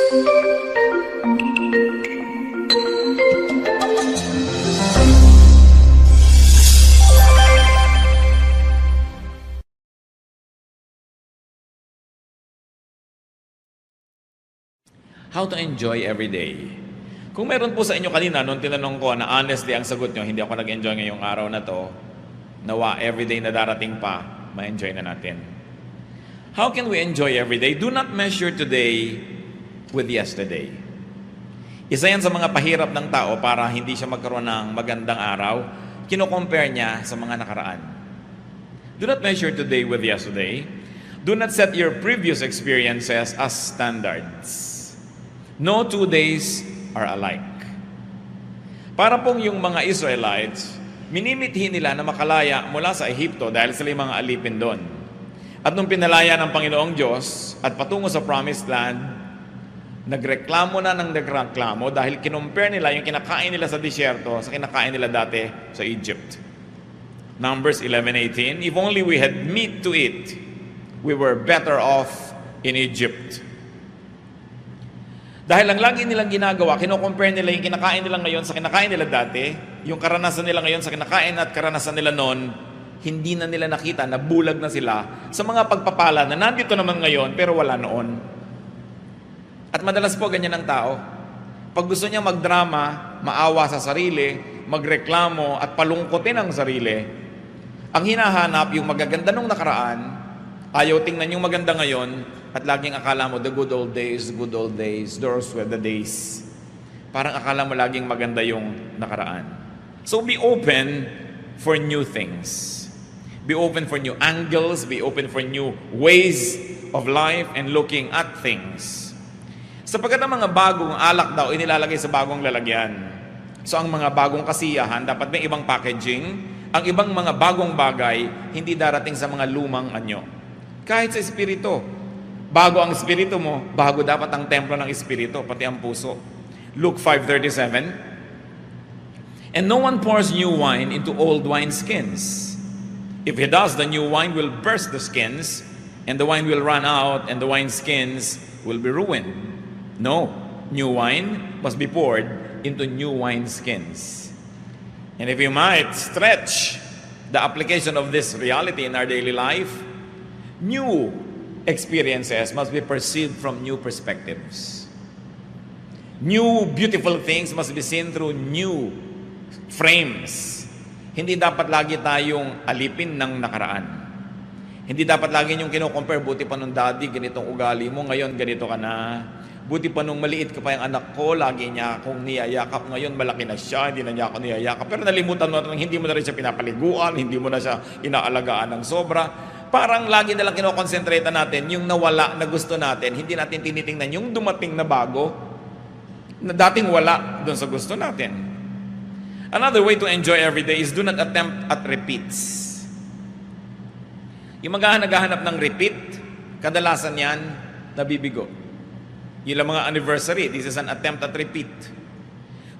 How to enjoy every day. Kung meron po sa inyo kanina, nung tinanong ko na honestly ang sagot nyo, hindi ako nag-enjoy ngayong araw na to, nawa everyday na darating pa, ma-enjoy na natin. How can we enjoy every day? Do not measure today with yesterday. Isa yan sa mga pahirap ng tao para hindi siya magkaroon ng magandang araw, kino-compare niya sa mga nakaraan. Do not measure today with yesterday. Do not set your previous experiences as standards. No 2 days are alike. Para pong yung mga Israelites, minimithi nila na makalaya mula sa Ehipto dahil sila yung mga alipin doon. At nung pinalaya ng Panginoong Diyos at patungo sa Promised Land, nagreklamo na ng nagreklamo dahil kinumpare nila yung kinakain nila sa disyerto sa kinakain nila dati sa Egypt. Numbers 11:18, if only we had meat to eat, we were better off in Egypt. Dahil ang lagi nilang ginagawa, kino-compare nila yung kinakain nila ngayon sa kinakain nila dati, yung karanasan nila ngayon sa kinakain at karanasan nila noon, hindi na nila nakita na bulag na sila sa mga pagpapala na nandito naman ngayon pero wala noon. At madalas po ganyan ang tao. Pag gusto niya magdrama, maawa sa sarili, magreklamo at palungkotin ang sarili, ang hinahanap yung magaganda nung nakaraan, ayaw tingnan yung maganda ngayon, at laging akala mo, the good old days, those were the days. Parang akala mo laging maganda yung nakaraan. So be open for new things. Be open for new angles, be open for new ways of life and looking at things. Sapagkat ang mga bagong alak daw, inilalagay sa bagong lalagyan. So ang mga bagong kasiyahan, dapat may ibang packaging. Ang ibang mga bagong bagay, hindi darating sa mga lumang anyo. Kahit sa espiritu, bago ang espiritu mo, bago dapat ang templo ng espiritu, pati ang puso. Luke 5:37, and no one pours new wine into old wineskins. If he does, the new wine will burst the skins, and the wine will run out, and the wineskins will be ruined. No, new wine must be poured into new wineskins. And if you might stretch the application of this reality in our daily life, new experiences must be perceived from new perspectives. New beautiful things must be seen through new frames. Hindi dapat lagi tayong alipin ng nakaraan. Hindi dapat lagi yung kino-compare, buti pa nung daddy, ganitong ugali mo, ngayon ganito ka na. Buti pa nung maliit ka pa yung anak ko, lagi niya akong niyayakap, ngayon malaki na siya, hindi na niya ako niyayakap. Pero nalimutan mo na hindi mo na rin siya pinapaliguan, hindi mo na siya inaalagaan ng sobra. Parang lagi na lang kinokonsentrate natin yung nawala na gusto natin. Hindi natin tinitingnan yung dumating na bago na dating wala doon sa gusto natin. Another way to enjoy every day is do not attempt at repeats. Yung naghahanap ng repeat, kadalasan yan nabibigo. Yung lang mga anniversary, this is an attempt at repeat.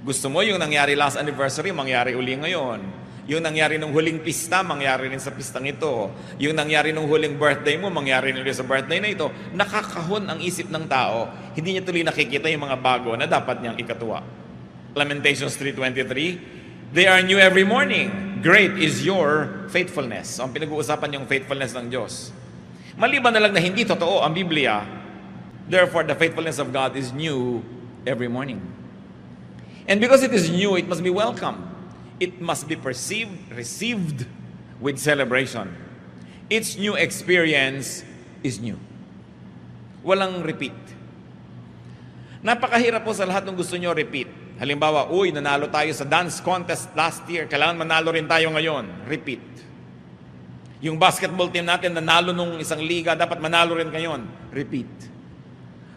Gusto mo yung nangyari last anniversary, mangyari uli ngayon. Yung nangyari nung huling pista, mangyari rin sa pistang ito. Yung nangyari nung huling birthday mo, mangyari rin sa birthday na ito. Nakakahon ang isip ng tao. Hindi niya tuloy nakikita yung mga bago na dapat niyang ikatuwa. Lamentations 3:23, they are new every morning. Great is your faithfulness. So, ang pinag-uusapan yung faithfulness ng Diyos. Maliban na lang na hindi totoo ang Biblia, therefore the faithfulness of God is new every morning. And because it is new, it must be welcomed. It must be perceived, received with celebration. Each new experience is new. Walang repeat. Napakahirap po sa lahat ng gusto nyo repeat. Halimbawa, nanalo tayo sa dance contest last year, kailangan manalo rin tayo ngayon. Repeat. Yung basketball team natin, nanalo nung isang liga, dapat manalo rin ngayon. Repeat.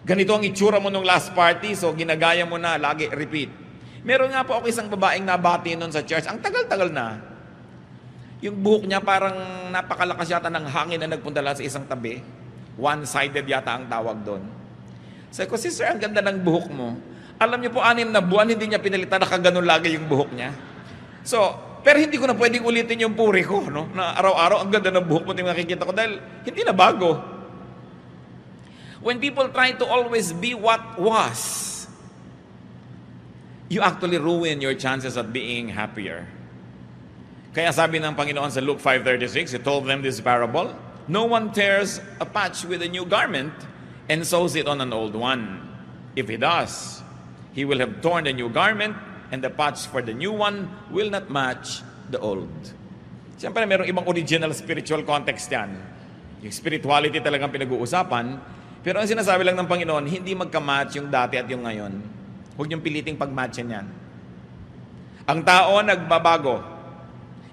Ganito ang itsura mo nung last party, so ginagaya mo na, lagi repeat. Meron nga po ako isang babaeng nabati noon sa church. Ang tagal-tagal na. Yung buhok niya parang napakalakas yata ng hangin na nagpunta lang sa isang tabi. One-sided yata ang tawag doon. Sabi ko, sister, ang ganda ng buhok mo. Alam niyo po, 6 na buwan, hindi niya pinalitan, nakaganon lagi yung buhok niya. So, pero hindi ko na pwedeng ulitin yung puri ko, no? Na araw-araw, ang ganda ng buhok mo, nakikita ko, dahil hindi na bago. When people try to always be what was, you actually ruin your chances of being happier. Kaya sabi ng Panginoon sa Luke 5:36, He told them this parable, no one tears a patch with a new garment and sews it on an old one. If he does, he will have torn the new garment, and the patch for the new one will not match the old. Siyempre, mayroong ibang original spiritual context yan. Yung spirituality talagang pinag-uusapan. Pero ang sinasabi lang ng Panginoon, hindi magka-match yung dati at yung ngayon. Huwag niyong piliting pag-matchin yan. Ang tao nagbabago.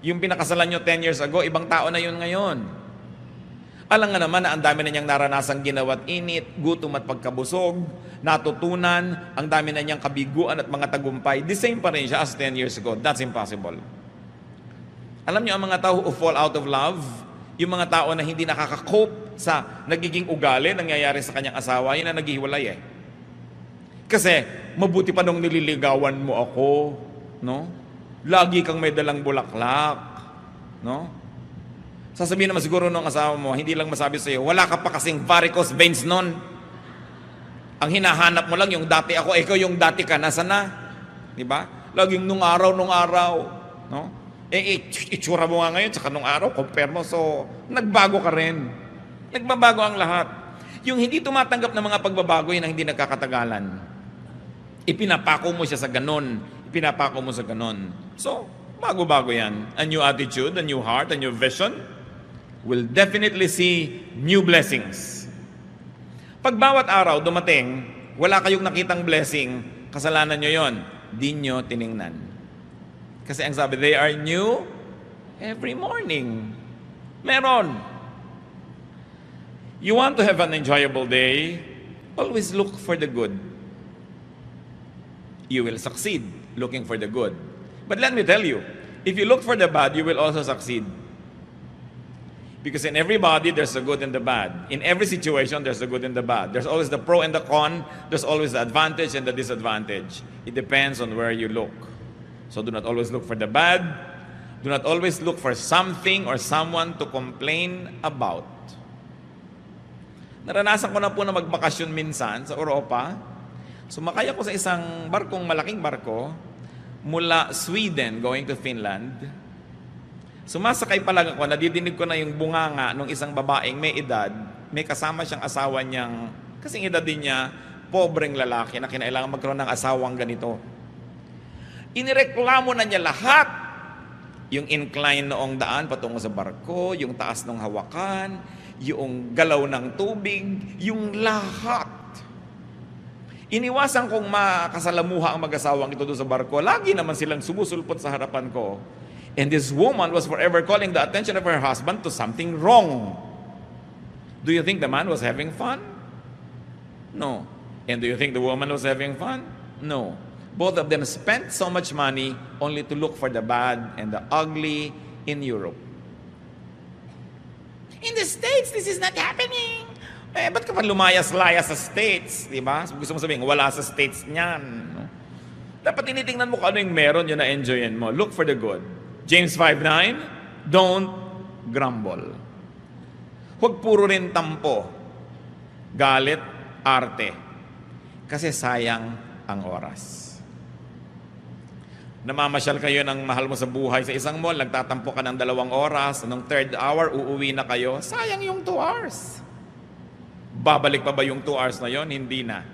Yung pinakasalan nyo 10 years ago, ibang tao na yun ngayon. Alam nga naman na ang dami na niyang naranasang ginawa't init, gutom at pagkabusog, natutunan, ang dami na niyang kabiguan at mga tagumpay. The same pa rin siya as 10 years ago. That's impossible. Alam niyo, ang mga tao who fall out of love, yung mga tao na hindi nakaka-cope sa nagiging ugali, nangyayari sa kanyang asawa, yun na naghihiwalay eh. Kasi, mabuti pa nung nililigawan mo ako, no? Lagi kang may dalang bulaklak, no? Sasabihin naman siguro nung asawa mo, hindi lang masabi sa'yo, wala ka pa kasing varicose veins nun. Ang hinahanap mo lang yung dati ako, ikaw yung dati ka, nasa na? Diba? Laging nung araw, no? Itsura mo nga ngayon, tsaka nung araw, compare mo, so, nagbago ka rin. Nagbabago ang lahat. Yung hindi tumatanggap ng mga pagbabago, yun ang hindi nagkakatagalan. Ipinapako mo siya sa ganon. Ipinapako mo sa ganon. So, bago-bago yan. A new attitude, a new heart, a new vision will definitely see new blessings. Pag bawat araw dumating, wala kayong nakitang blessing, kasalanan nyo yon, di nyo tiningnan. Kasi ang sabi, they are new every morning. Meron. You want to have an enjoyable day, always look for the good. You will succeed looking for the good. But let me tell you, if you look for the bad, you will also succeed. Because in everybody, there's the good and the bad. In every situation, there's the good and the bad. There's always the pro and the con. There's always the advantage and the disadvantage. It depends on where you look. So do not always look for the bad. Do not always look for something or someone to complain about. Naranasan ko na po na magbakasyon minsan sa Europa. Sumakay ako sa isang malaking barko, mula Sweden going to Finland. Sumasakay pa lang ako, nadidinig ko na yung bunganga ng isang babaeng may edad, may kasama siyang asawa niyang, kasing edad din niya, pobreng lalaki na kinailangan magkaroon ng asawang ganito. Inireklamo na niya lahat. Yung incline noong daan patungo sa barko, yung taas ng hawakan, yung galaw ng tubig, yung lahat. Iniwasan kong makasalamuha ang mag-asawang ito doon sa barko. Lagi naman silang sumusulpot sa harapan ko. And this woman was forever calling the attention of her husband to something wrong. Do you think the man was having fun? No. And do you think the woman was having fun? No. Both of them spent so much money only to look for the bad and the ugly in Europe. In the States, this is not happening. Ba't ka pa lumayas-layas sa States? Diba? Gusto mo sabihin, wala sa States niyan. No? Dapat tinitingnan mo kung ano yung meron yun na enjoyin mo. Look for the good. James 5:9, don't grumble. Huwag puro rin tampo, galit, arte. Kasi sayang ang oras. Namamasyal kayo ng mahal mo sa buhay sa isang mall, nagtatampo ka ng 2 oras, anong 3rd hour, uuwi na kayo, sayang yung 2 hours. Babalik pa ba yung 2 hours na yon? Hindi na.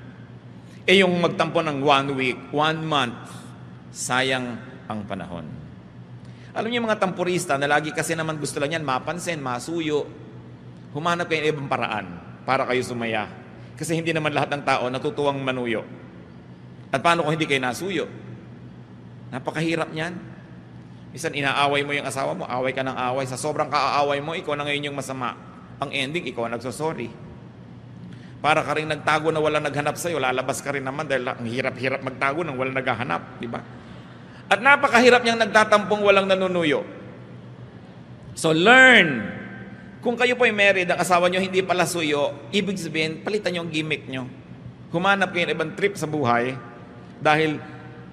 Yung magtampo ng 1 week, 1 month, sayang ang panahon. Alam niyo yung mga tampurista na lagi kasi naman gusto lang yan, mapansin, masuyo, humanap kayo ng ibang paraan para kayo sumaya. Kasi hindi naman lahat ng tao natutuwang manuyo. At paano kung hindi kayo nasuyo? Napakahirap niyan. Minsan inaaway mo yung asawa mo, away ka ng away. Sa sobrang kaaaway mo, ikaw na ngayon yung masama. Ang ending, ikaw ang nagsosorry. Para ka rin nagtago na walang naghanap sa'yo, lalabas ka rin naman dahil ang hirap-hirap magtago nang walang naghahanap. Diba? At napakahirap niyang nagtatampong walang nanunuyo. So learn. Kung kayo po ay married, ang asawa niyo hindi pala suyo, ibig sabihin, palitan niyo ang gimmick niyo. Humanap kayo ng ibang trip sa buhay dahil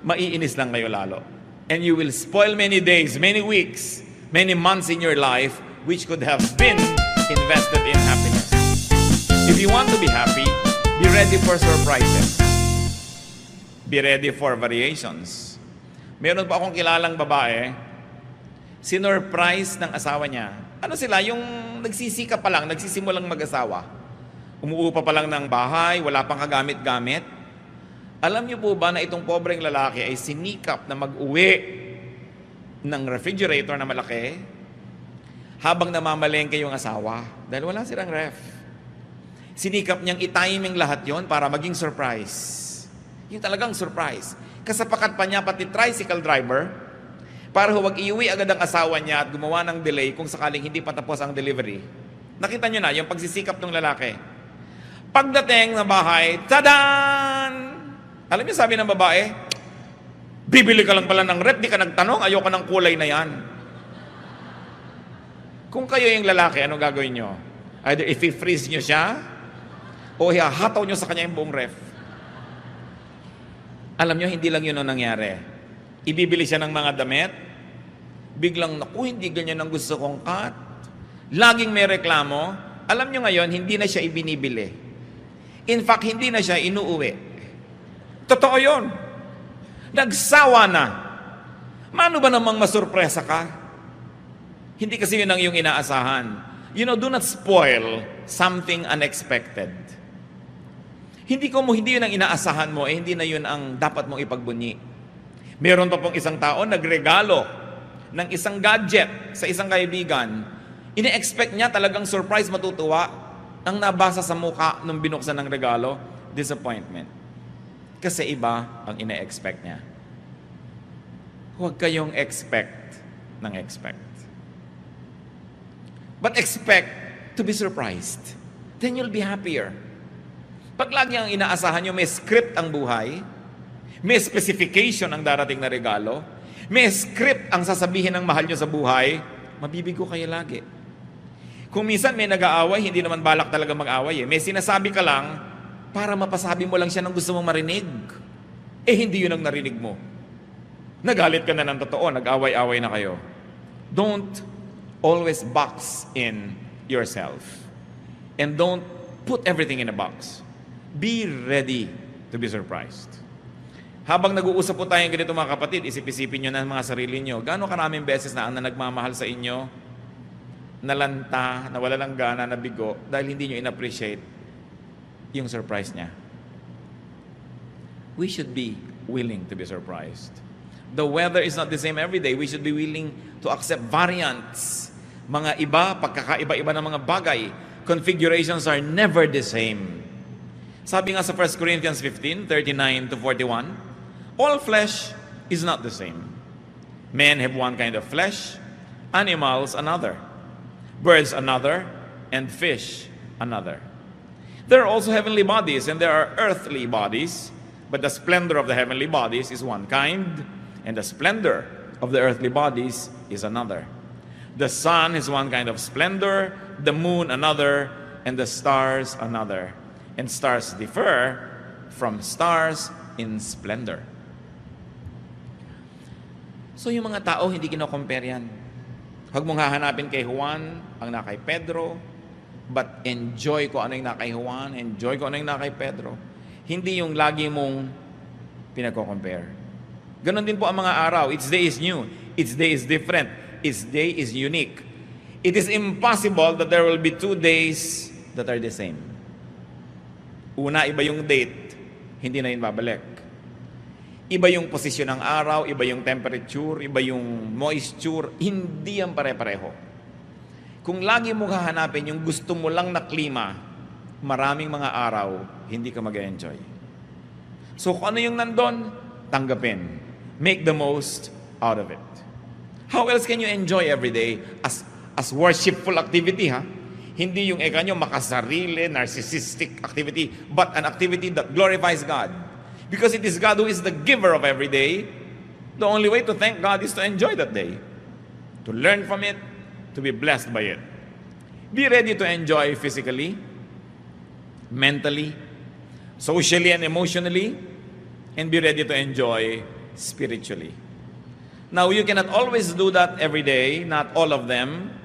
maiinis lang kayo lalo. And you will spoil many days, many weeks, many months in your life which could have been invested in happiness. If you want to be happy, ready for surprises. Be ready for variations. Meron pa akong kilalang babae, sinurprise ng asawa niya. Ano sila? Yung nagsisika pa lang, nagsisimulang mag-asawa. Umuupa pa lang ng bahay, wala pang kagamit-gamit. Alam niyo po ba na itong pobreng lalaki ay sinikap na mag-uwi ng refrigerator na malaki habang namamalengke yung asawa dahil wala silang ref. Sinikap niyang i-timing lahat yon para maging surprise. Yung talagang surprise. Kasapakat pa niya pati tricycle driver para huwag iuwi agad ang asawa niya at gumawa ng delay kung sakaling hindi pa tapos ang delivery. Nakita niyo na yung pagsisikap ng lalaki. Pagdating ng bahay, tadan! Alam niyo sabi ng babae, bibili ka lang pala ng rep, di ka nagtanong, ayoko ng kulay na yan. Kung kayo yung lalaki, ano gagawin niyo? Either i-freeze niyo siya o ihahataw niyo sa kanya yung buong ref. Alam niyo, hindi lang yun ang nangyari. Ibibili siya ng mga damit, biglang, naku, hindi ganyan ang gusto kong cut. Laging may reklamo. Alam niyo ngayon, hindi na siya ibinibili. In fact, hindi na siya inuuwi. Totoo yun. Nagsawa na. Mano ba namang masurpresa ka? Hindi kasi yun ang iyong inaasahan. You know, do not spoil something unexpected. Hindi yun ang inaasahan mo, hindi na yun ang dapat mong ipagbunyi. Meron pa pong isang tao nagregalo ng isang gadget sa isang kaibigan. Ine-expect niya talagang surprise, matutuwa. Ang nabasa sa mukha nung binuksan ng regalo, disappointment. Kasi iba ang ine-expect niya. Huwag kayong expect ng expect. But expect to be surprised. Then you'll be happier. Pag lagi ang inaasahan nyo, may script ang buhay, may specification ang darating na regalo, may script ang sasabihin ng mahal nyo sa buhay, mabibigo kayo lagi. Kung minsan may nag-aaway, hindi naman balak talaga mag-aaway. May sinasabi ka lang, para mapasabi mo lang siya ng gusto mong marinig. Hindi yun ang narinig mo. Nagalit ka na ng totoo, nag-away-away na kayo. Don't always box in yourself. And don't put everything in a box. Be ready to be surprised. Habang nag-uusap po tayong ganito mga kapatid, isip-isipin nyo na mga sarili nyo, gaano karaming beses na ang nagmamahal sa inyo, nalanta, nawala ng gana, nabigo, dahil hindi nyo in-appreciate yung surprise niya. We should be willing to be surprised. The weather is not the same every day. We should be willing to accept variants. Mga iba, pagkakaiba-iba ng mga bagay. Configurations are never the same. Sabi nga sa 1 Corinthians 15:39-41, all flesh is not the same. Men have one kind of flesh, animals another, birds another, and fish another. There are also heavenly bodies, and there are earthly bodies, but the splendor of the heavenly bodies is one kind, and the splendor of the earthly bodies is another. The sun is one kind of splendor, the moon another, and the stars another. And stars differ from stars in splendor. So yung mga tao, hindi kino-compare yan. Huwag mong hahanapin kay Juan, ang na kay Pedro, but enjoy ko ano yung na kay Juan, enjoy ko ano yung na kay Pedro. Hindi yung lagi mong pinagko-compare. Ganon din po ang mga araw. Each day is new. Each day is different. Each day is unique. It is impossible that there will be 2 days that are the same. Una, iba yung date, hindi na yun babalik. Iba yung posisyon ng araw, iba yung temperature, iba yung moisture, hindi yan pare-pareho. Kung lagi mo hahanapin yung gusto mo lang na klima, maraming mga araw, hindi ka mag-enjoy. So kung ano yung nandun, tanggapin. Make the most out of it. How else can you enjoy every day as worshipful activity, ha? Hindi yung nyo makasarili, narcissistic activity, but an activity that glorifies God. Because it is God who is the giver of every day. The only way to thank God is to enjoy that day. To learn from it, to be blessed by it. Be ready to enjoy physically, mentally, socially and emotionally, and be ready to enjoy spiritually. Now, you cannot always do that every day, not all of them.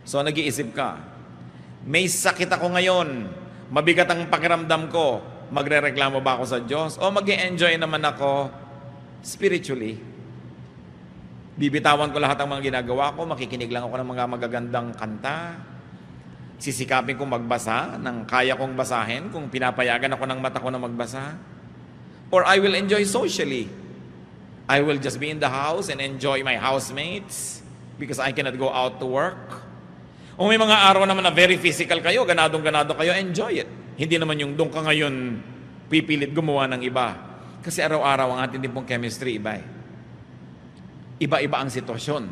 So, nag-iisip ka, may sakit ako ngayon, mabigat ang pakiramdam ko, magrereklamo ba ako sa Diyos? O mag-e-enjoy naman ako spiritually? Bibitawan ko lahat ng mga ginagawa ko, makikinig lang ako ng mga magagandang kanta, sisikapin kong magbasa ng kaya kong basahin kung pinapayagan ako ng mata ko na magbasa. Or I will enjoy socially. I will just be in the house and enjoy my housemates because I cannot go out to work. O may mga araw naman na very physical kayo, ganadong-ganado kayo, enjoy it. Hindi naman yung doon ka ngayon pipilit gumawa ng iba. Kasi araw-araw ang ating din pong chemistry iba eh. Iba-iba ang sitwasyon.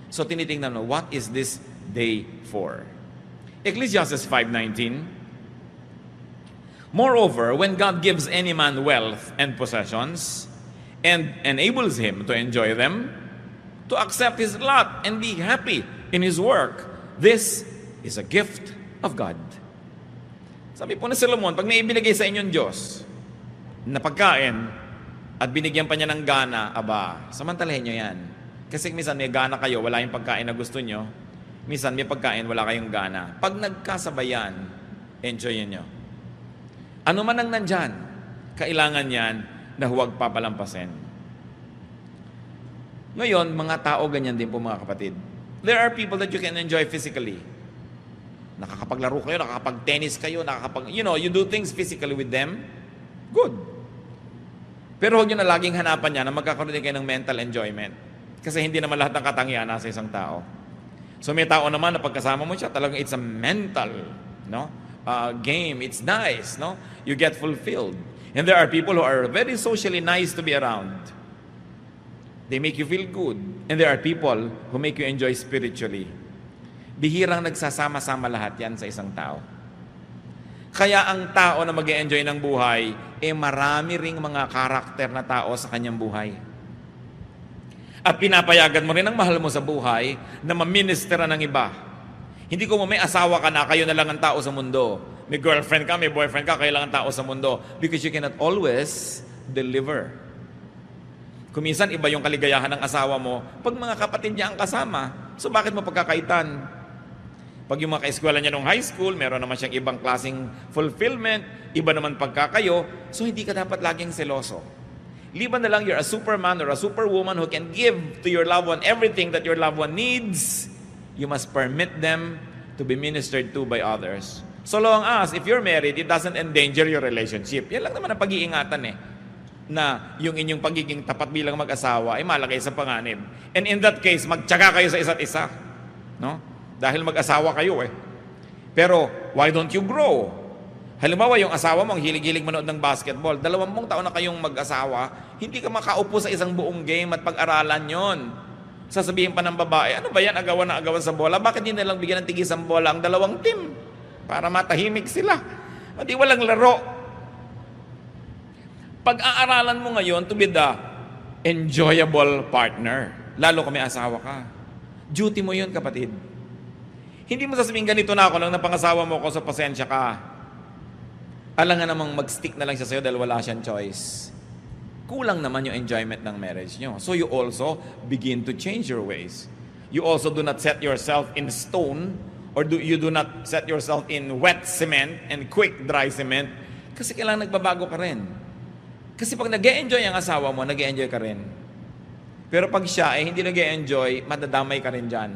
So tinitingnan mo, what is this day for? Ecclesiastes 5:19. Moreover, when God gives any man wealth and possessions, and enables him to enjoy them, to accept his lot and be happy in his work, this is a gift of God. Sabi po ni Solomon, pag may ibinigay sa inyong Diyos na pagkain at binigyan pa niya ng gana, aba, samantalahin nyo yan. Kasi minsan may gana kayo, wala yung pagkain na gusto nyo. Minsan may pagkain, wala kayong gana. Pag nagkasabayan, enjoyin nyo. Ano man ang nandyan, kailangan yan na huwag papalampasin. Ngayon, mga tao ganyan din po mga kapatid. There are people that you can enjoy physically. Nakakapaglaro kayo, nakakapag-tennis kayo, you do things physically with them. Good. Pero huwag nyo na laging hanapan niya na magkakaroon din kayo ng mental enjoyment. Kasi hindi naman lahat ng katangian nasa isang tao. So may tao naman na pagkasama mo siya, talagang it's a mental game. It's nice. You get fulfilled. And there are people who are very socially nice to be around. They make you feel good. And there are people who make you enjoy spiritually. Bihirang nagsasama-sama lahat yan sa isang tao. Kaya ang tao na mag-e-enjoy ng buhay, marami ring mga karakter na tao sa kanyang buhay. At pinapayagan mo rin ang mahal mo sa buhay na maministera ng iba. Hindi ko may asawa ka na, kayo na lang ang tao sa mundo. May girlfriend ka, may boyfriend ka, kayo lang ang tao sa mundo. Because you cannot always deliver. Kung minsan iba yung kaligayahan ng asawa mo, pag mga kapatid niya ang kasama, so bakit mo pagkakaitan? Pag yung mga kaeskwela niya nung high school, meron naman siyang ibang klaseng fulfillment, iba naman pagkakayo, so hindi ka dapat laging seloso. Liban na lang you're a superman or a superwoman who can give to your loved one everything that your loved one needs, you must permit them to be ministered to by others. So long as, if you're married, it doesn't endanger your relationship. Yan lang naman ang pag-iingatan na yung inyong pagiging tapat bilang mag-asawa ay malagay sa panganib. And in that case, magtiyaga kayo sa isa't isa. Dahil mag-asawa kayo Pero, why don't you grow? Halimbawa, yung asawa mo, ang hilig-hilig manood ng basketball, 20 taon na kayong mag-asawa, hindi ka makaupo sa isang buong game at pag-aralan yon. Sasabihin pa ng babae, ano ba yan, agawan na agawan sa bola? Bakit hindi nalang bigyan ng tigis ang bola ang dalawang team? Para matahimik sila. Hindi walang laro. Pag-aaralan mo ngayon to be the enjoyable partner, lalo kung may asawa ka. Duty mo yun, kapatid. Hindi mo sasabihin, ganito na ako lang napangasawa mo ko, sa pasensya ka. Alam nga namang mag-stick na lang siya sa'yo dahil wala siyang choice. Kulang naman yung enjoyment ng marriage nyo. So you also begin to change your ways. You also do not set yourself in stone or you do not set yourself in wet cement and quick dry cement kasi kailangan nagbabago ka rin. Kasi pag nag-e-enjoy ang asawa mo, nag-e-enjoy ka rin. Pero pag siya hindi nag-e-enjoy, madadamay ka rin dyan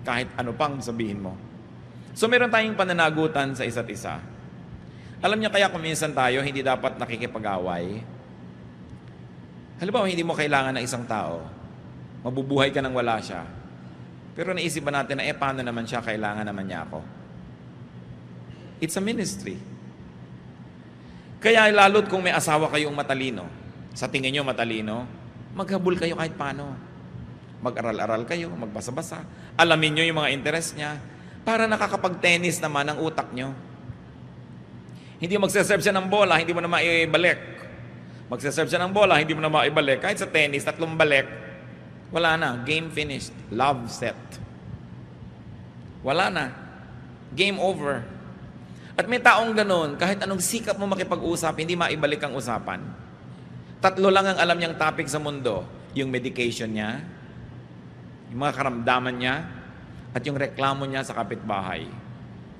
kahit ano pang sabihin mo. So meron tayong pananagutan sa isa't isa. Alam niya kaya kung minsan tayo hindi dapat nakikipag-away. Halimbawa, hindi mo kailangan ng isang tao. Mabubuhay ka nang wala siya. Pero naisip ba natin na paano naman siya, kailangan naman niya ako? It's a ministry. Kaya lalo't kung may asawa kayong matalino, sa tingin nyo matalino, maghabol kayo kahit paano. Mag-aral-aral kayo, magbasa-basa. Alamin nyo yung mga interest niya para nakakapag-tennis naman ang utak nyo. Hindi magsaserve siya ng bola, hindi mo na maibalik. Magsaserve siya ng bola, hindi mo na maibalik. Kahit sa tennis, 3 balik, wala na. Game finished. Love set. Wala na. Game over. At may taong ganun, kahit anong sikap mo makipag-usap, hindi maibalik ang usapan. 3 lang ang alam niyang topic sa mundo. Yung medication niya, yung mga karamdaman niya, at yung reklamo niya sa kapitbahay.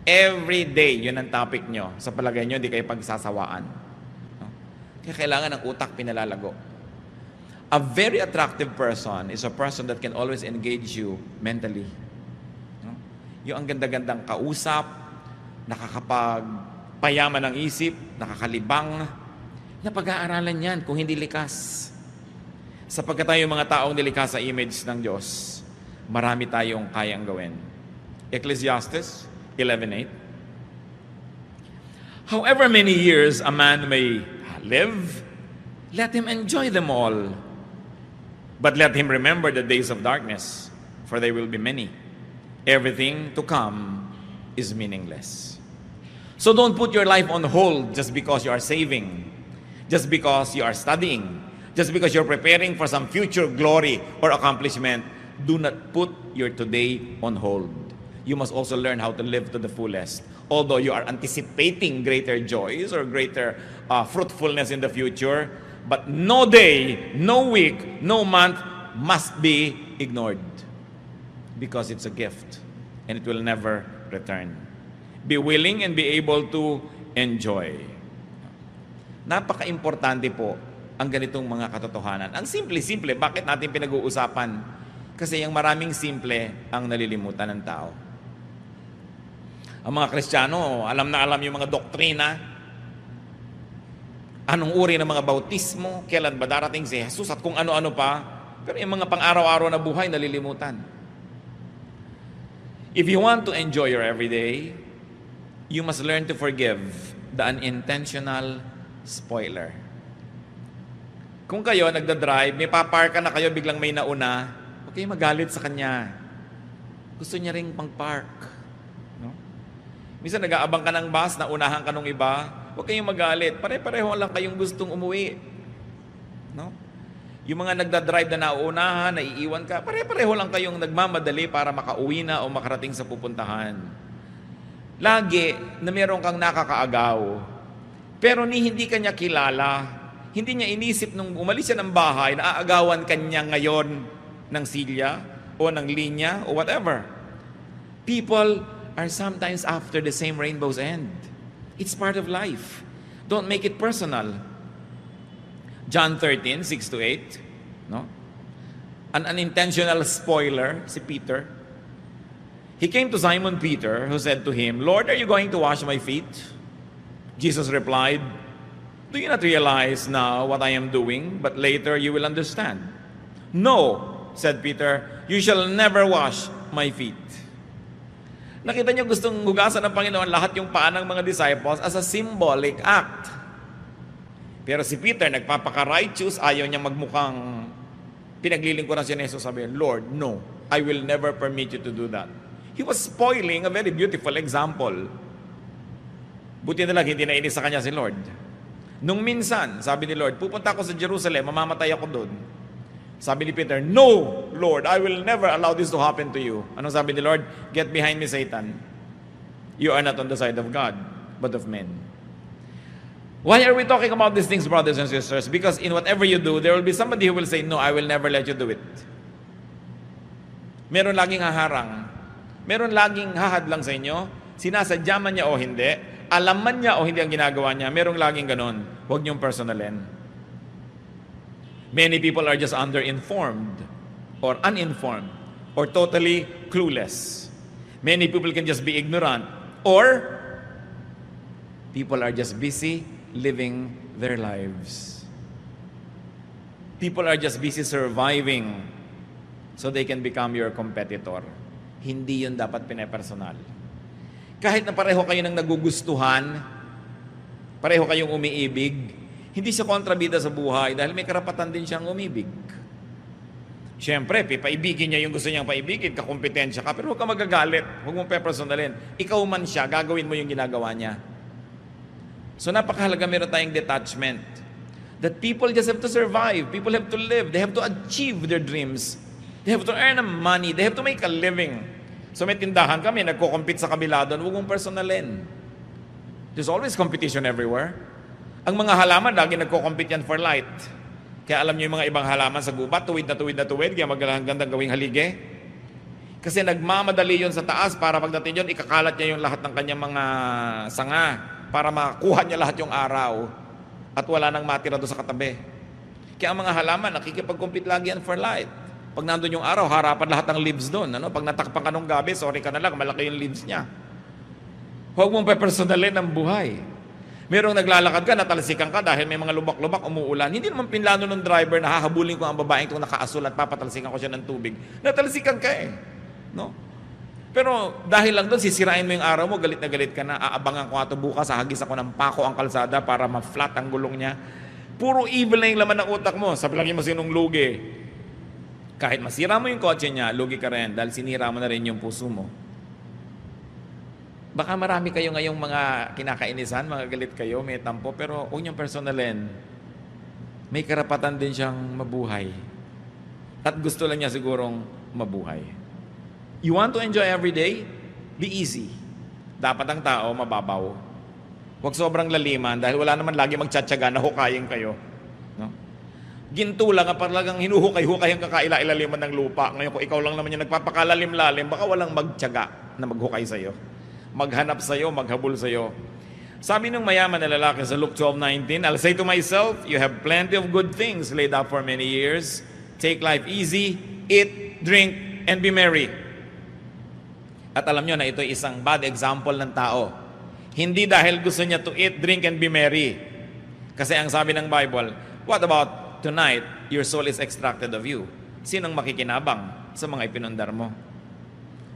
Every day, yun ang topic nyo. Sa palagay nyo, hindi kayo pagsasawaan. Kaya kailangan ng utak pinalalago. A very attractive person is a person that can always engage you mentally. No? Yung ang ganda-gandang kausap, nakakapagpayaman ng isip, nakakalibang, napag-aaralan yan kung hindi likas. Sapagkat tayo mga taong nilikha sa image ng Diyos, marami tayong kayang gawin. Ecclesiastes 11:8. However many years a man may live, let him enjoy them all. But let him remember the days of darkness, for they will be many. Everything to come is meaningless. So don't put your life on hold just because you are saving, just because you are studying, just because you're preparing for some future glory or accomplishment. Do not put your today on hold. You must also learn how to live to the fullest. Although you are anticipating greater joys or greater fruitfulness in the future, but no day, no week, no month must be ignored because it's a gift and it will never return. Be willing and be able to enjoy. Napaka-importante po ang ganitong mga katotohanan. Ang simple-simple, bakit natin pinag-uusapan? Kasi yung maraming simple ang nalilimutan ng tao. Ang mga Kristiyano, alam na alam yung mga doktrina. Anong uri ng mga bautismo, kailan ba darating si Jesus at kung ano-ano pa. Pero yung mga pang-araw-araw na buhay, nalilimutan. If you want to enjoy your everyday, you must learn to forgive the unintentional spoiler. Kung kayo nagda-drive, may paparka na kayo, biglang may nauna, huwag kayo magalit sa kanya. Gusto niya ring pang-park. Minsan nag-aabang ka ng bus, naunahan ka nung iba, huwag kayong magalit. Pare-pareho lang kayong gustong umuwi. No? Yung mga nagda-drive na nauunahan, naiiwan ka, pare-pareho lang kayong nagmamadali para makauwi na o makarating sa pupuntahan. Lagi na meron kang nakakaagaw, pero hindi ka niya kilala, hindi niya inisip nung umalis siya ng bahay, na aagawan ka niya ngayon ng silya o ng linya o whatever. People are sometimes after the same rainbow's end. It's part of life. Don't make it personal. John 13:6-8, no? An unintentional spoiler, si Peter. He came to Simon Peter, who said to him, "Lord, are you going to wash my feet?" Jesus replied, "Do you not realize now what I am doing, but later you will understand?" "No," said Peter, "you shall never wash my feet." Nakita niyo gustong hugasan ng Panginoon lahat yung paa ng mga disciples as a symbolic act. Pero si Peter, nagpapaka-righteous, ayaw niya magmukhang pinaglilingkuran siya ni Jesus, sabi, "Lord, no, I will never permit you to do that." He was spoiling a very beautiful example. Buti na lang, hindi nainis sa kanya si Lord. Nung minsan, sabi ni Lord, pupunta ako sa Jerusalem, mamamatay ako doon. Sabi ni Peter, "No, Lord, I will never allow this to happen to you." Anong sabi ni Lord? "Get behind me, Satan. You are not on the side of God, but of men." Why are we talking about these things, brothers and sisters? Because in whatever you do, there will be somebody who will say, "No, I will never let you do it." Meron laging haharang. Meron laging hahadlang sa inyo. Sinasadya man niya o hindi. Alam man niya o hindi ang ginagawa niya. Merong laging ganon. Huwag niyong personalin. Many people are just underinformed or uninformed or totally clueless. Many people can just be ignorant or people are just busy living their lives. People are just busy surviving so they can become your competitor. Hindi yun dapat pinepersonal. Kahit na pareho kayo ng nagugustuhan, pareho kayong umiibig, hindi siya kontrabida sa buhay dahil may karapatan din siyang umibig. Siyempre, paibigin niya yung gusto niyang paibigin, kakompetensya ka, pero huwag ka magagalit, huwag mong pepersonalin. Ikaw man siya, gagawin mo yung ginagawa niya. So napakahalaga meron tayong detachment. That people just have to survive, people have to live, they have to achieve their dreams, they have to earn money, they have to make a living. So may tindahan kami, nagko-compete sa kabila doon, huwag mong personalin. There's always competition everywhere. Ang mga halaman, lagi nagko-compete yan for light. Kaya alam niyo yung mga ibang halaman sa gubat, tuwid na tuwid, kaya magandang gawing halige. Kasi nagmamadali yon sa taas para pagdating yon, ikakalat niya yung lahat ng kanyang mga sanga para makuha niya lahat yung araw. at wala nang matira doon sa katabi. Kaya ang mga halaman, nakikipag-compete lagi yan for light. Pag nandun yung araw, harapan lahat ng leaves doon. Ano? Pag natakpan ka nung gabi, sorry ka na lang, malaki yung leaves niya. Huwag mong pepersonalin ang buhay. Merong naglalakad ka, natalsikan ka dahil may mga lubak-lubak, umuulan. Hindi naman pinlano ng driver na hahabulin ko ang babaeng itong nakaasul at papatalsikan ko siya ng tubig. Natalsikan ka eh. No? Pero dahil lang doon, sisirain mo yung araw mo, galit na galit ka na, aabangan ko nga ito bukas, hahagis ako ng pako ang kalsada para ma-flat ang gulong niya. Puro evil na yung laman ng utak mo. Sabi lang mo sinong lugi. Kahit masira mo yung kotse niya, lugi ka rin dahil sinira mo na rin yung puso mo. Baka marami kayo ngayong mga kinakainisan, mga galit kayo, may tampo, pero huwag niyong personalin. May karapatan din siyang mabuhay. At gusto lang niya sigurong mabuhay. You want to enjoy every day? Be easy. Dapat ang tao mababaw. Huwag sobrang laliman dahil wala naman lagi magtsatsaga na hukayin kayo. No? Ginto lang, talagang hinuhukay-hukay ang kakaila-ilaliman ng lupa. Ngayon kung ikaw lang naman yung nagpapakalalim-lalim, baka walang magtsaga na maghukay sa'yo. Maghanap sa'yo, maghabol sa'yo. Sabi ng mayaman na lalaki sa Luke 12:19, I'll say to myself, you have plenty of good things laid up for many years. Take life easy, eat, drink, and be merry. At alam nyo na ito isang bad example ng tao. Hindi dahil gusto niya to eat, drink, and be merry. Kasi ang sabi ng Bible, what about tonight, your soul is extracted of you? Sinong makikinabang sa mga ipinundar mo?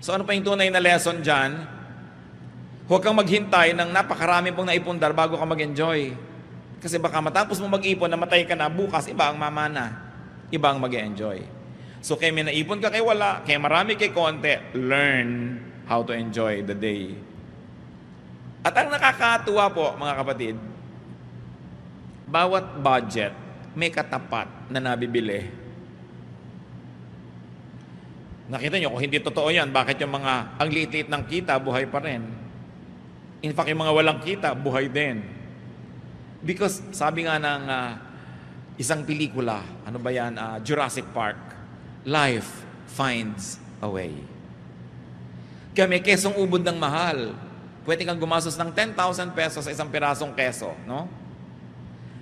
So ano pa yung tunay na lesson dyan? Huwag kang maghintay ng napakarami pong naipundar bago ka mag-enjoy. Kasi baka matapos mo mag-ipon, namatay ka na, bukas iba ang mamana. Iba ang mag-enjoy. So kaya may naipon ka kay wala, kaya marami kay konti, learn how to enjoy the day. At ang nakakatuwa po, mga kapatid, bawat budget may katapat na nabibili. Nakita nyo, kung hindi totoo yan, bakit yung mga ang liit-liit ng kita, buhay pa rin? In fact, yung mga walang kita, buhay din. Because sabi nga ng isang pelikula, ano ba yan, Jurassic Park, life finds a way. Kaya may kesong ubod ng mahal. Pwede kang gumastos ng 10,000 pesos sa isang pirasong keso, no?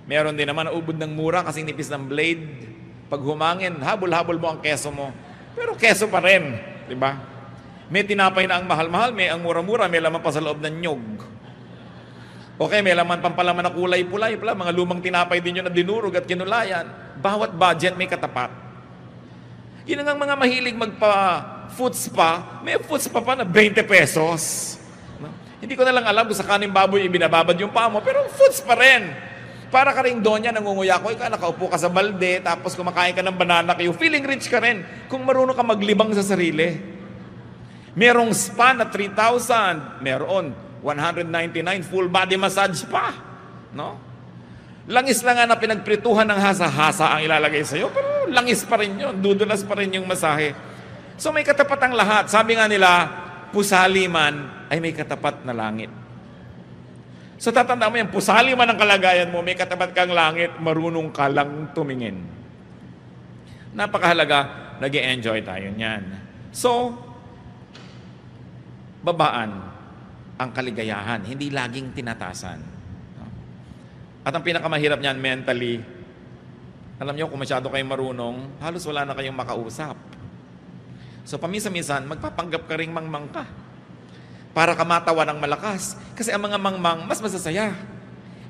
Meron din naman na ubod ng mura kasi nipis ng blade. Pag humangin, habol-habol mo ang keso mo. Pero keso pa rin, di ba? May tinapay na ang mahal-mahal, may ang mura-mura, may laman pa sa loob ng nyog. Okay, may laman pampalaman na kulay-pulay pala, mga lumang tinapay din yun na dinurog at kinulayan. Bawat budget may katapat. Yun ang mga mahilig magpa-foot spa, may foot spa pa na 20 pesos. No? Hindi ko na lang alam kung sa kaning baboy ibinababad yung paa mo, pero foot spa rin. Para ka rin doon yan, nangunguya ko, ikaw nakaupo ka sa balde, tapos kumakain ka ng banana kayo, feeling rich ka rin kung marunong ka maglibang sa sarili. Merong spa na 3,000, meron 199 full body massage pa. No? Langis lang nga na pinagprituhan ng hasa-hasa ang ilalagay sa'yo, pero langis pa rin yun, dudulas pa rin yung masahe. So may katapat ang lahat. Sabi nga nila, pusali man ay may katapat na langit. So tatanda mo yan, pusali man ang kalagayan mo, may katapat kang langit, marunong ka lang tumingin. Napakahalaga, nag-e-enjoy tayo niyan. So, babaan ang kaligayahan, hindi laging tinatasan. At ang pinakamahirap niyan mentally, alam niyo kung masyado kayong marunong, halos wala na kayong makausap. So paminsan-minsan, magpapanggap ka ring mangmang ka para ka matawa ng malakas. Kasi ang mga mangmang, mas masasaya.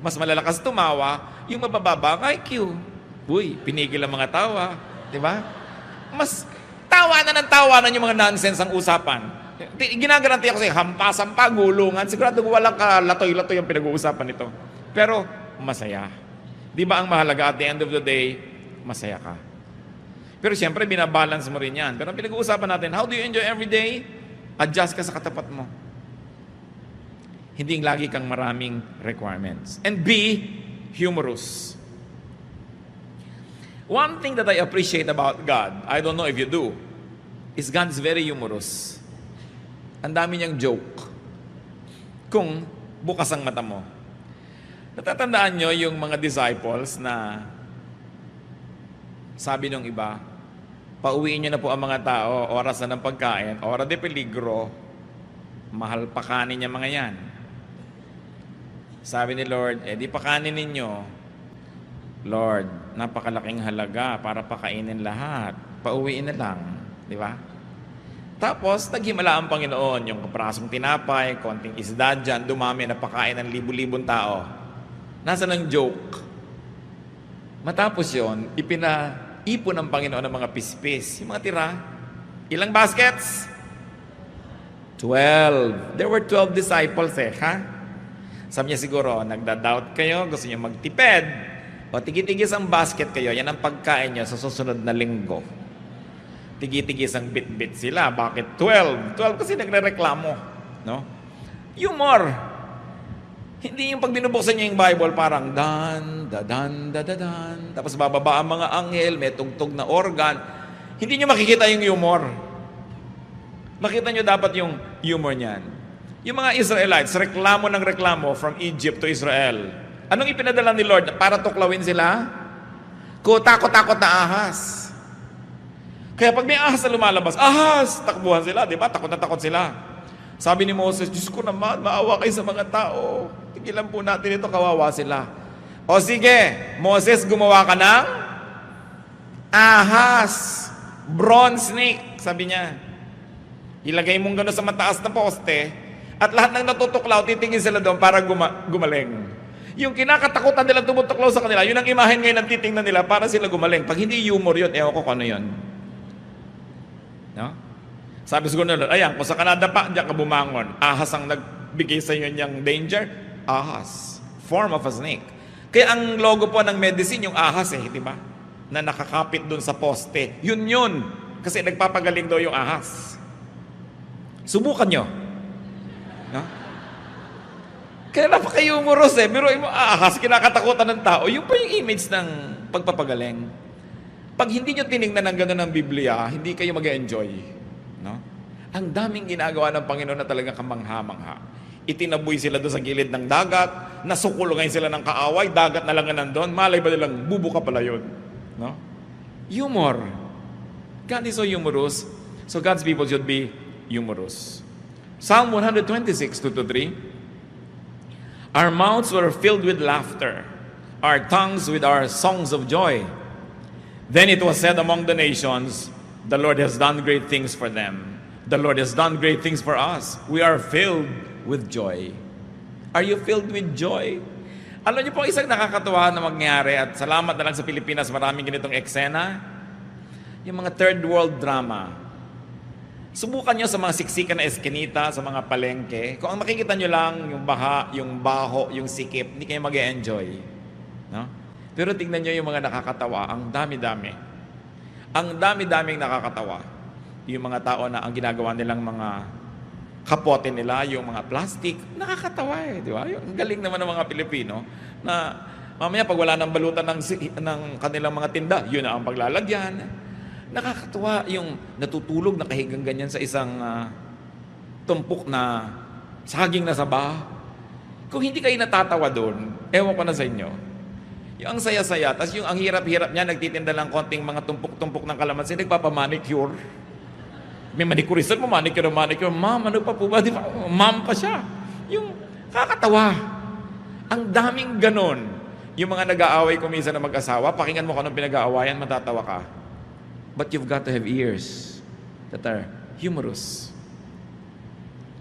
Mas malalakas tumawa, yung mabababa ang IQ. Uy, pinigil ang mga tawa. Diba? Mas tawanan ng tawanan yung mga nonsense ang usapan. Ginagaranti ako sa'yo, hampasan pa, gulungan. Sigurado walang kalatoy-latoy ang pinag-uusapan nito. Pero, masaya. Di ba ang mahalaga at the end of the day, masaya ka. Pero siyempre, binabalance mo rin yan. Pero ang pinag-uusapan natin, how do you enjoy every day? Adjust ka sa katapat mo. Hindi lagi kang maraming requirements. And be humorous. One thing that I appreciate about God, I don't know if you do, is God is very humorous. Ang dami niyang joke. Kung bukas ang mata mo. Natatandaan nyo yung mga disciples na sabi nung iba, pauwiin nyo na po ang mga tao, oras na ng pagkain, oras de peligro, mahal pa kanin niya mga yan. Sabi ni Lord, di pa kanin ninyo, Lord, napakalaking halaga para pakainin lahat. Pauwiin na lang. Di ba? Tapos, naghimala ang Panginoon. Yung kaprasong tinapay, konting isda dyan, dumami na pakain ng libu-libong tao. Nasaan ang joke? Matapos yon, ipinaipon ng Panginoon ng mga pispis. Yung mga tira. Ilang baskets? 12. There were 12 disciples ha? Sabi niya siguro, nagda-doubt kayo, gusto niyo magtipid. O tigi-tigis ang basket kayo, yan ang pagkain niyo sa susunod na linggo. Tigi-tigis ang bit-bit sila. Bakit 12? 12 kasi nagre-reklamo. No? Humor. Hindi yung pag binubuksan niyo yung Bible, parang dan, dadan, dadadan. Tapos bababa ang mga anghel, may tugtog na organ. Hindi niyo makikita yung humor. Makita niyo dapat yung humor niyan. Yung mga Israelites, reklamo ng reklamo from Egypt to Israel. Anong ipinadala ni Lord? Para tuklawin sila? Takot-takot na ahas. Kaya pag may ahas na lumalabas, ahas! Takbuhan sila, di ba? Takot na takot sila. Sabi ni Moses, Diyos ko naman, maawa kayo sa mga tao. Tigilan po natin ito, kawawa sila. O sige, Moses, gumawa ka ng ahas. Bronze snake, sabi niya. Ilagay mong gano'n sa mataas na poste, at lahat ng natutuklaw, titingin sila doon para gumaling. Yung kinakatakutan nilang tumutuklaw sa kanila, yun ang imahen ngayon ang titingnan nila para sila gumaling. Pag hindi humor yun, ewan ko kung ano yun. No? Sabi siguro nila, ayan, kung sa Canada pa, diyan ka bumangon. Ahas ang nagbigay sa inyo niyang danger. Ahas. Form of a snake. Kaya ang logo po ng medicine, yung ahas di ba? Na nakakapit dun sa poste. Yun. Kasi nagpapagaling daw yung ahas. Subukan nyo. No? Kaya napaka-humorous Biruin mo, ahas, kinakatakutan ng tao. Yung pa yung image ng pagpapagaling. Pag hindi nyo tinignan ng gano'n ng Biblia, hindi kayo mag-enjoy. No? Ang daming ginagawa ng Panginoon na talagang kamangha-mangha. Itinaboy sila doon sa gilid ng dagat, nasukulungan sila ng kaaway, dagat na lang nandun, malay ba nilang bubuka pala yun. No? Humor. God is so humorous, so God's people should be humorous. Psalm 126, 2-3. Our mouths were filled with laughter, our tongues with our songs of joy. Then it was said among the nations, the Lord has done great things for them. The Lord has done great things for us. We are filled with joy. Are you filled with joy? Alam niyo po, isang nakakatuwa na mangyari, at salamat na lang sa Pilipinas, maraming ganitong eksena, yung mga third world drama. Subukan nyo sa mga siksikan na eskinita, sa mga palengke. Kung ang makikita nyo lang, yung baha, yung baho, yung sikip, hindi kayo mag-e-enjoy. No? Pero tingnan nyo yung mga nakakatawa, ang dami-dami. Ang dami-daming nakakatawa. Yung mga tao na ang ginagawa nilang mga kapote nila, yung mga plastic, nakakatawa di ba? Yung galing naman ng mga Pilipino na mamaya pag wala ng balutan ng kanilang mga tinda, yun na ang paglalagyan. Nakakatuwa yung natutulog, nakahigang ganyan sa isang tumpok na saging na saba. Kung hindi kayo natatawa doon, ewan ko na sa inyo. Yung ang saya-saya, tas yung ang hirap-hirap niya, nagtitinda lang konting mga tumpok-tumpok ng kalamansi, nagpapamanicure. May manicurista mo, manicure. Ma'am, ano pa po ba? Di ba? Ma'am pa siya. Yung kakatawa. Ang daming ganon. Yung mga nag-aaway kuminsan na mag-asawa, pakinggan mo kung anong pinag-aawayan, matatawa ka. But you've got to have ears that are humorous.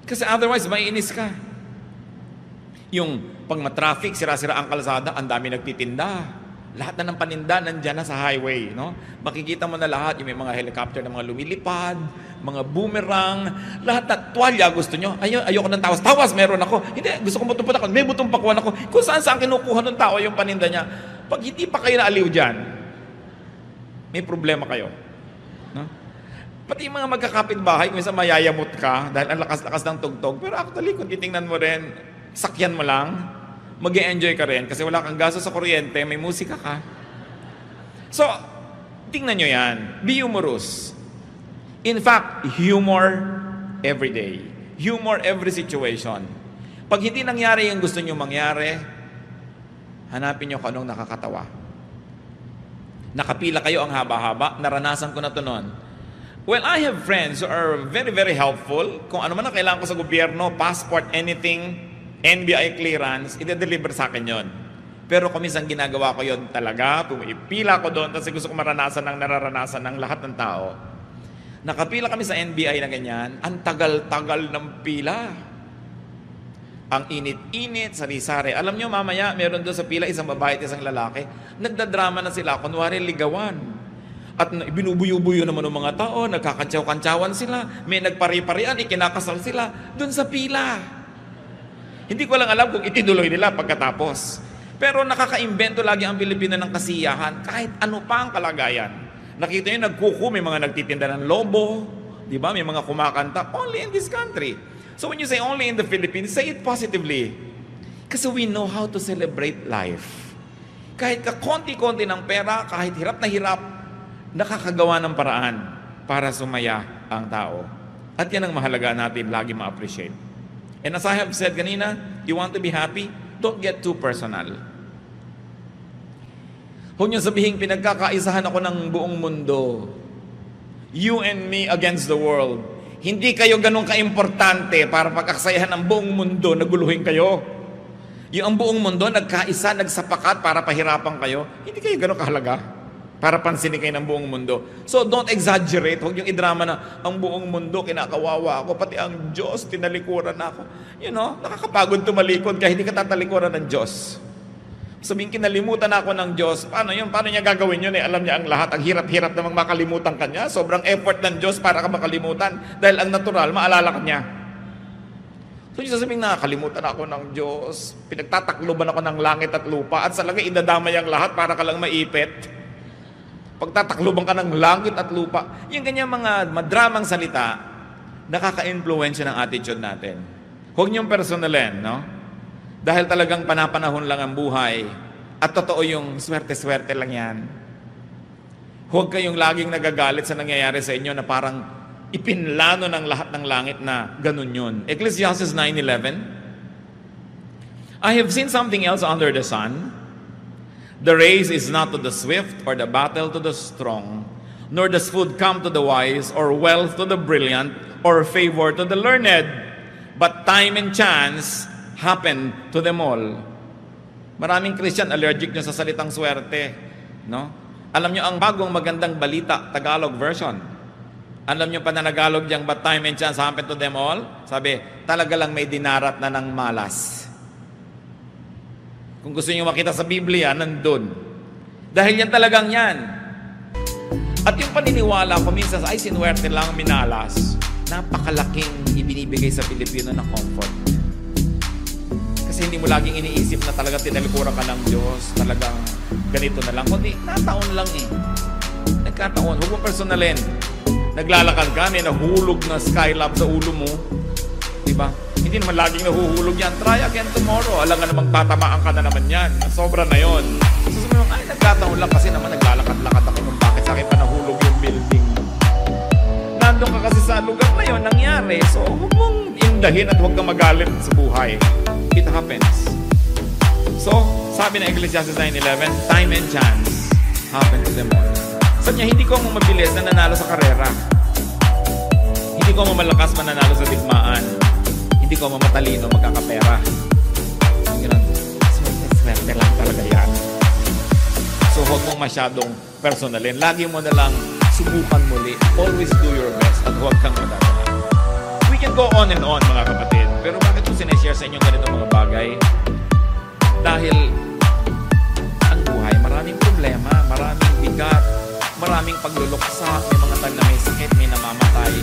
Kasi otherwise, maiinis ka. Yung pag matraffic, sira-sira ang kalsada, ang dami nagtitinda. Lahat na ng paninda nandyan na sa highway. No? Makikita mo na lahat, yung may mga helicopter na mga lumilipad, mga boomerang, lahat na tuwalya gusto nyo. Ayoko ng tawas. Tawas, meron ako. Hindi, gusto ko butong patakon. May butong pakuan ako. Kung saan kinukuha ng tao yung paninda niya. Pag hindi pa kayo naaliw dyan, may problema kayo. No? Pati yung mga magkakapit-bahay, kung minsan mayayamot ka dahil ang lakas-lakas ng tugtog. Pero actually, kung titingnan mo rin, sakyan mo lang, mag-e-enjoy ka rin kasi wala kang gasto sa kuryente, may musika ka. So, tingnan nyo yan. Be humorous. In fact, humor every day. Humor every situation. Pag hindi nangyari yung gusto nyo mangyari, hanapin nyo kung anong nakakatawa. Nakapila kayo ang haba-haba, naranasan ko na to noon. Well, I have friends who are very, very helpful. Kung ano man ang kailangan ko sa gobyerno, passport, anything, NBI clearance, ide-deliver sa akin yon. Pero kung minsan ginagawa ko yon talaga, pumipila ko doon kasi gusto ko maranasan ng nararanasan ng lahat ng tao. Nakapila kami sa NBI na ganyan, ang tagal-tagal ng pila. Ang init-init, sari-sari. Alam nyo, mamaya, meron doon sa pila isang babae at isang lalaki. Nagdadrama na sila, kunwari ligawan. At binubuyo-buyo naman ng mga tao, nagkakantsaw-kantsawan sila, may nagpari-parian, ikinakasal sila doon sa pila. Hindi ko lang alam kung itinuloy nila pagkatapos. Pero nakaka-imbento lagi ang Pilipino ng kasiyahan, kahit ano pa ang kalagayan. Nakita nyo, nagkuku, may mga nagtitinda ng lobo, di ba? May mga kumakanta, only in this country. So when you say only in the Philippines, say it positively. Kasi we know how to celebrate life. Kahit kakonti-konti ng pera, kahit hirap na hirap, nakakagawa ng paraan para sumaya ang tao. At yan ang mahalaga natin lagi ma-appreciate. And as I have said kanina, you want to be happy? Don't get too personal. Huwag niyo sabihin, pinagkakaisahan ako ng buong mundo. You and me against the world. Hindi kayo ganun ka-importante para pagkakasayahan ng buong mundo, naguluhin kayo. Yung ang buong mundo, nagkaisa, nagsapakat para pahirapan kayo, hindi kayo ganun kahalaga para pansinin kayo ng buong mundo. So don't exaggerate. Huwag yung idrama na ang buong mundo, kinakawawa ako, pati ang Diyos, tinalikuran ako. You know, nakakapagod tumalikod kaya hindi ka tatalikuran ng Diyos. Sabihin, kinalimutan ako ng Diyos. Paano yun? Paano niya gagawin yun? Alam niya ang lahat. Ang hirap-hirap namang makalimutan ka niya. Sobrang effort ng Diyos para ka makalimutan. Dahil ang natural, maalala ka niya. So yung sasabihin, nakakalimutan ako ng Diyos. Pinagtatakloban ako ng langit at lupa. At salaga, idadamay ang lahat para ka lang maipit. Pagtatakloban ka ng langit at lupa. Yung ganyan mga madramang salita, nakaka-influensya ng attitude natin. Huwag niyong personalin, no? Dahil talagang panapanahon lang ang buhay at totoo yung swerte-swerte lang yan. Huwag kayong laging nagagalit sa nangyayari sa inyo na parang ipinlano ng lahat ng langit na ganun yun. Ecclesiastes 9:11, I have seen something else under the sun. The race is not to the swift or the battle to the strong, nor does food come to the wise or wealth to the brilliant or favor to the learned, but time and chance happen to them all. Maraming Christian allergic nyo sa salitang swerte, no? Alam nyo, ang bagong magandang balita, Tagalog version. Alam nyo pa na Tagalog diyang, but time and chance happen to them all? Sabi, talaga lang may dinarat na ng malas. Kung gusto nyo makita sa Biblia, nandun. Dahil yan talagang yan. At yung paniniwala ko minsan, ay sinuwerte lang, minalas, napakalaking ibinibigay sa Pilipino na comfort. Kasi hindi mo laging iniisip na talagang tinalikuran ka ng Diyos, talagang ganito na lang. Kundi, nataon lang eh. Nagkataon. Huwag mo personalin. Naglalakad ka, may nahulog na skylab sa ulo mo. Diba? Hindi naman laging nahuhulog yan. Try again tomorrow. Alam nga namang tatamaan ka na naman yan. Sobra na yon. So sabi mo, ay, nagkataon lang kasi naman naglalakad-lakad ako kung bakit sa akin pa nahulog yung building. Nandun ka kasi sa lugar na yon nangyari. So, huwag mong indahin at huwag kang magalit sa buhay. It happens. So, sabi ng Ecclesiastes 9:11, time and chance happen to them all. Sabi niya, hindi ko mo mabilis na nanalo sa karera. Hindi ko mo malakas mananalo sa digmaan. Hindi ko mo matalino magkakapera. Ganun. Swerte lang talaga yan. So, huwag mong masyadong personalin. Lagi mo na lang subukan muli. Always do your best at huwag kang madadala. We can go on and on, mga kapatid. Pero bakit ko sineshare sa inyong ganitong mga bagay? Dahil ang buhay, maraming problema, maraming bigat, maraming pagluluksa, may mga tag na may sakit, may namamatay.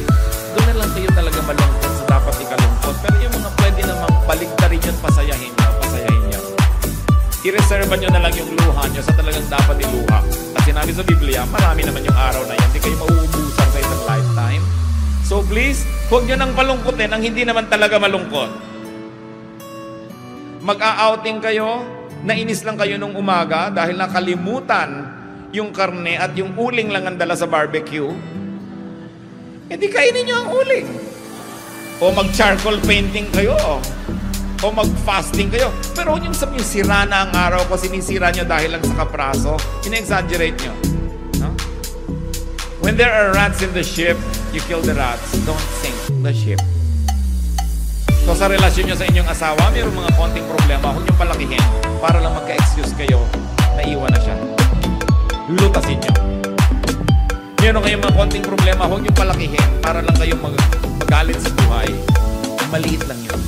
Doon na lang kayo talaga malungkot sa dapat ikalungkot. Pero yung mga pwede namang baligtarin yun, pasayahin nyo. I-reserve nyo na lang yung luha nyo sa talagang dapat iluha. At sinabi sa Biblia, marami naman yung araw na yan. Hindi kayo mauubusan sa isang lifetime. So please, huwag nyo nang palungkotin ang hindi naman talaga malungkot. Mag-a-outing kayo, nainis lang kayo nung umaga dahil nakalimutan yung karne at yung uling lang ang dala sa barbecue. Hindi kainin nyo ang uling. O mag-charcoal painting kayo. O mag-fasting kayo. Pero huwag yung sabihin, sira na ang araw ko, sinisira nyo dahil lang sa kapraso. Ina-exaggerate nyo. No? When there are rats in the ship, you kill the rats. Don't sink the ship. So sa relasyon nyo sa inyong asawa, mayroong mga konting problema, huwag nyo palakihin para lang magka-excuse kayo. palutasin nyo. Meron kayong mga konting problema, huwag nyo palakihin para lang kayong magalit sa buhay. Maliit lang yun.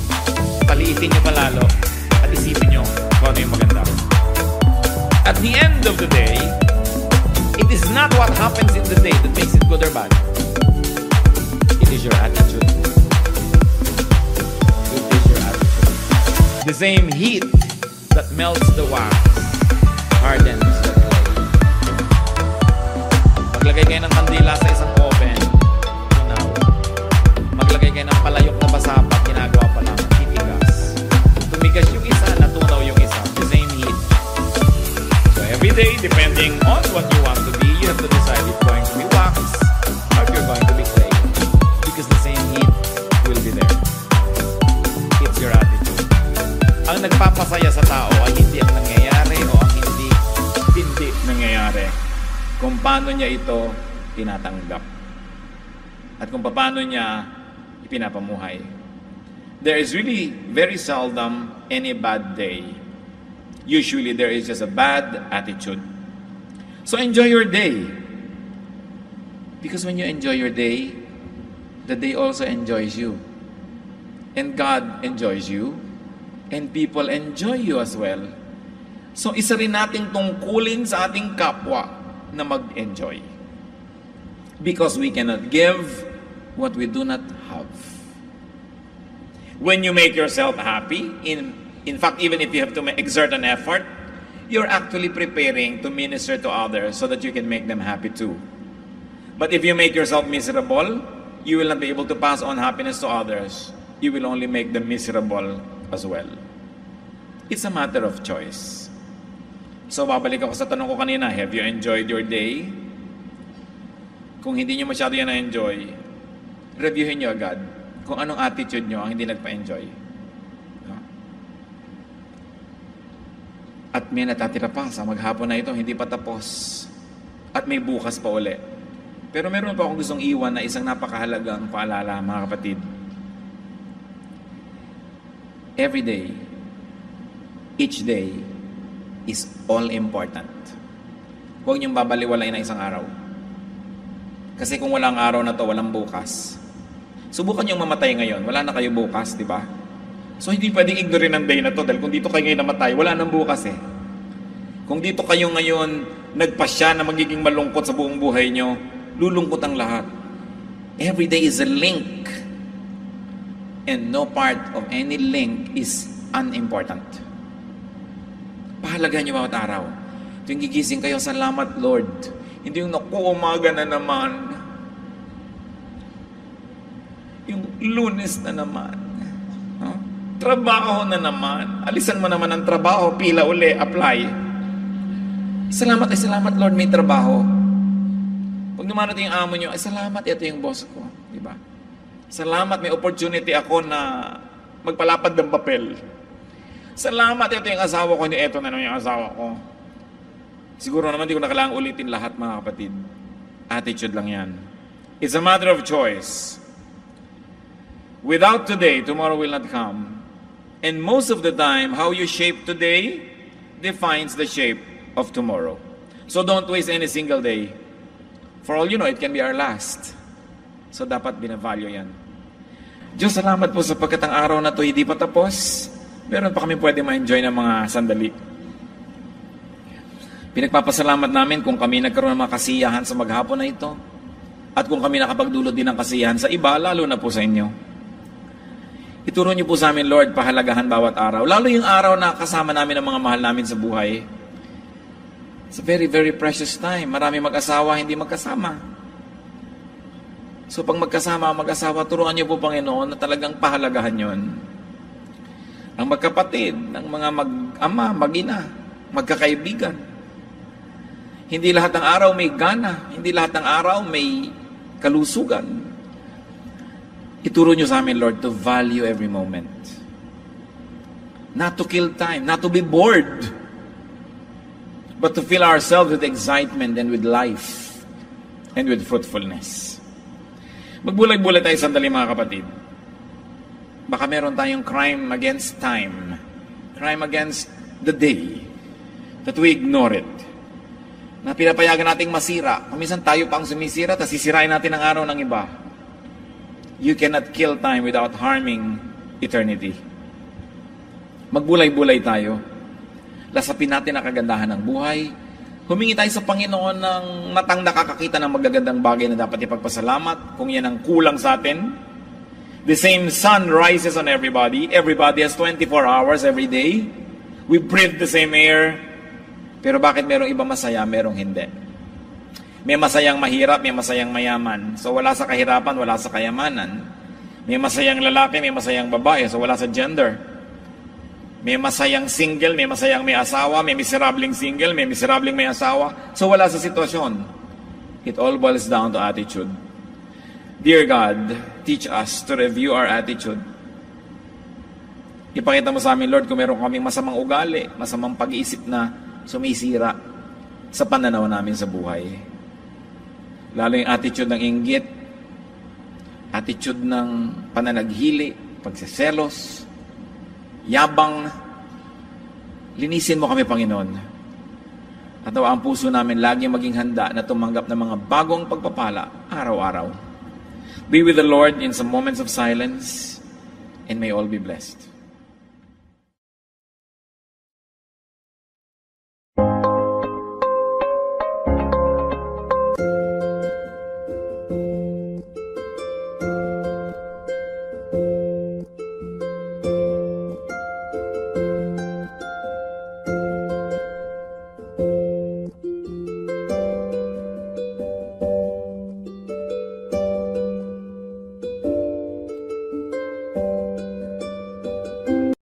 Paliitin nyo palalo at isipin nyo kung ano yung maganda. At the end of the day, it is not what happens in the day that makes it good or bad. It is your attitude. It is your attitude. The same heat that melts the wax hardens the clay. Maglagay kayo ng kandila sa isang oven, tunaw. Maglagay kayo ng palayok na basapat, ginagawa pa lang, titigas. Tumigas yung isa, natunaw yung isa. The same heat. So every day, depending on what you want to be, you have to decide if you're going to be wax or if you're going to be clay. Because the same heat will be there. It's your attitude. Ang nagpapasaya sa tao ay hindi ang nangyayari o ang hindi nangyayari. Kung paano niya ito tinatanggap. At kung paano niya ipinapamuhay. There is really very seldom any bad day. Usually there is just a bad attitude. So enjoy your day. Because when you enjoy your day, the day also enjoys you. And God enjoys you. And people enjoy you as well. So isa rin nating tungkulin sa ating kapwa na mag-enjoy. Because we cannot give what we do not have. When you make yourself happy, in fact, even if you have to exert an effort, you're actually preparing to minister to others so that you can make them happy too. But if you make yourself miserable, you will not be able to pass on happiness to others. You will only make them miserable as well. It's a matter of choice. So, babalik ako sa tanong ko kanina, have you enjoyed your day? Kung hindi nyo masyado yan na-enjoy, reviewin nyo agad kung anong attitude nyo ang hindi nagpa-enjoy. No? At may natatira pa sa maghapon na ito, hindi pa tapos. At may bukas pa uli. Pero meron pa akong gustong iwan na isang napakahalagang paalala, mga kapatid. Every day, each day, is all important. Huwag niyong babaliwalain na isang araw. Kasi kung walang araw na to, walang bukas. Subukan niyong mamatay ngayon, wala na kayo bukas, di ba? So hindi pwedeng ignorin ang day na to dahil kung dito kayo ngayon namatay, wala nang bukas eh. Kung dito kayo ngayon nagpasya na magiging malungkot sa buong buhay niyo, lulungkot ang lahat. Every day is a link. And no part of any link is unimportant. Pahalagaan niyo bawat araw. Tuwing gigising kayo, salamat Lord. Hindi yung naku, umaga na naman. Yung Lunes na naman. Huh? Trabaho na naman. Alisan mo naman ang trabaho, pila uli, apply. Salamat Lord, may trabaho. Pag dumarating yung amo nyo, salamat, ito yung boss ko. Diba? Salamat, may opportunity ako na magpalapad ng papel. Salamat, ito yung asawa ko, ito na naman yung asawa ko. Siguro naman, di ko na kailangang ulitin lahat, mga kapatid. Attitude lang yan. It's a matter of choice. Without today, tomorrow will not come. And most of the time, how you shape today defines the shape of tomorrow. So don't waste any single day. For all you know, it can be our last. So dapat binavalue yan. Diyos, salamat po sapagkat ang araw na to hindi pa tapos. Meron pa kami pwede ma-enjoy ng mga sandali. Pinagpapasalamat namin kung kami nagkaroon ng mga kasiyahan sa maghapon na ito. At kung kami nakapagdulot din ng kasiyahan sa iba, lalo na po sa inyo. Ituro niyo po sa amin, Lord, pahalagahan bawat araw. Lalo yung araw na kasama namin ang mga mahal namin sa buhay. It's a very, very precious time. Marami mag-asawa, hindi magkasama. So pag magkasama, mag-asawa, turuan niyo po, Panginoon, na talagang pahalagahan yon. Ang magkapatid, ang mga mag-ama, mag-ina, magkakaibigan. Hindi lahat ng araw may gana. Hindi lahat ng araw may kalusugan. Ituro niyo sa amin, Lord, to value every moment. Not to kill time, not to be bored, but to fill ourselves with excitement and with life and with fruitfulness. Magbulag-bulag tayo sandali, mga kapatid. Baka meron tayong crime against time, crime against the day, that we ignore it. na pinapayagan nating masira. Minsan tayo pa ang sumisira, tapos sisirain natin ang araw ng iba. You cannot kill time without harming eternity. Magbulay-bulay tayo. Lasapin natin ang kagandahan ng buhay. Humingi tayo sa Panginoon ng matang nakakakita ng magagandang bagay na dapat ipagpasalamat kung yan ang kulang sa atin. The same sun rises on everybody. Everybody has 24 hours every day. We breathe the same air. Pero bakit merong iba masaya, merong hindi? May masayang mahirap, may masayang mayaman. So wala sa kahirapan, wala sa kayamanan. May masayang lalaki, may masayang babae. So wala sa gender. May masayang single, may masayang may asawa, may miserabling single, may miserabling may asawa. So wala sa sitwasyon. It all boils down to attitude. Dear God, teach us to review our attitude. Ipakita mo sa amin, Lord, kung meron kaming masamang ugali, masamang pag-iisip na sumisira sa pananaw namin sa buhay. Lalo yung attitude ng inggit, attitude ng pananaghili, pagseselos, yabang. Linisin mo kami, Panginoon. At ang puso namin lagi maging handa na tumanggap ng mga bagong pagpapala araw-araw. Be with the Lord in some moments of silence, and may all be blessed.